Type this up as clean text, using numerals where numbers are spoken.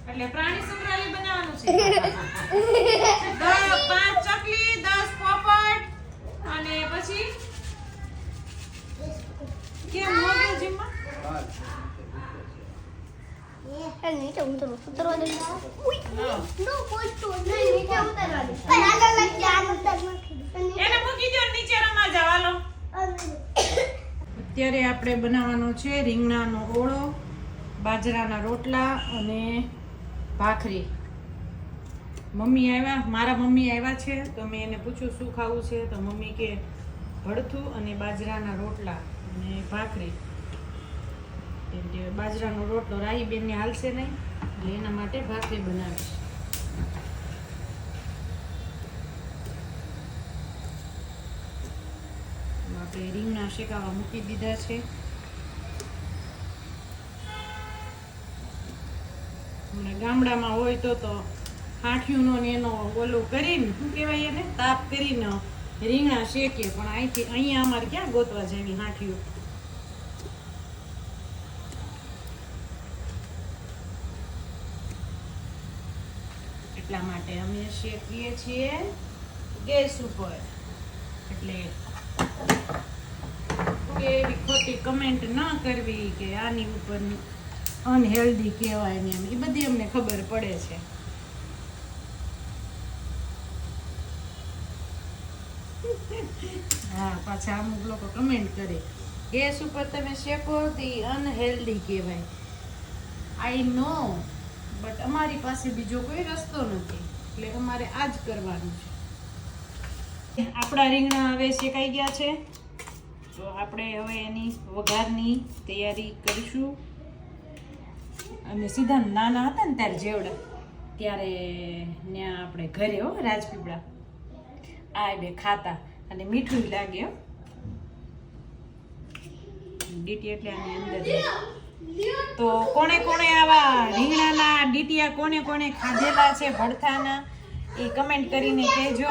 એટલે પ્રાણી સંગ્રહાલય બનાવવાનું છે. 5 ચકલી, 10 પોપટ અને પછી કેમ મોગલ જીમમાં નીચે ઉતરવા દે. એને મૂકી દો નીચે રમવા જાવ હાલો. અત્યારે આપણે બનાવવાનો છે રીંગણાનો ઓળો, બાજરાના રોટલા અને ભાખરી. મમ્મી આવ્યા, મારા મમ્મી આવ્યા છે તો મેં એને પૂછ્યું શું ખાવું છે તો મમ્મી કે ભડથું અને બાજરાના રોટલા અને ભાખરી. કેમ કે બાજરાનો રોટલો રાહીબેનને હાલશે નહીં એટલે એના માટે ભાખરી બનાવીશ. આપણે રીંગણા શેકાવા મૂકી દીધા છે. ગામડામાં હોય તો હાંઠિયુંનો ને એનો ઓલું કરીને શું કહેવાય એને તાપ કરીને રીંગણા શેકે, પણ અહીંયા અમારે ક્યાં ગોતવા જેવી હાંઠિયું. એટલા માટે અમે શેકીએ છીએ ગેસ ઉપર. એટલે એવી ખોટી કમેન્ટ ન કરવી કે આની ઉપર અનહેલ્ધી કહેવાય ને એમ, એ બધી અમને ખબર પડે છે. હા, પાછા અમુક લોકો કમેન્ટ કરે ગેસ ઉપર તમે શેકો તો અનહેલ્ધી કહેવાય. આઈ નો, બટ અમારી પાસે બીજો કોઈ રસ્તો નથી એટલે અમારે આ જ કરવાનું છે. આપણા રીંગણા હવે શેકાઈ ગયા છે તો આપણે હવે એની વઘારની તૈયારી કરીશું. અને સીધા નાના હતા ને ત્યારે જેવડા ત્યારે ત્યાં આપણે ઘરે રાજપીપળા આ બે ખાતા અને મીઠું લાગે ડીટી એટલે આની અંદર. તો કોણે કોણે આવા રીંગણાના ડીટીયા કોણે કોણે ખાધેલા છે ભડથાના એ કમેન્ટ કરીને કહેજો.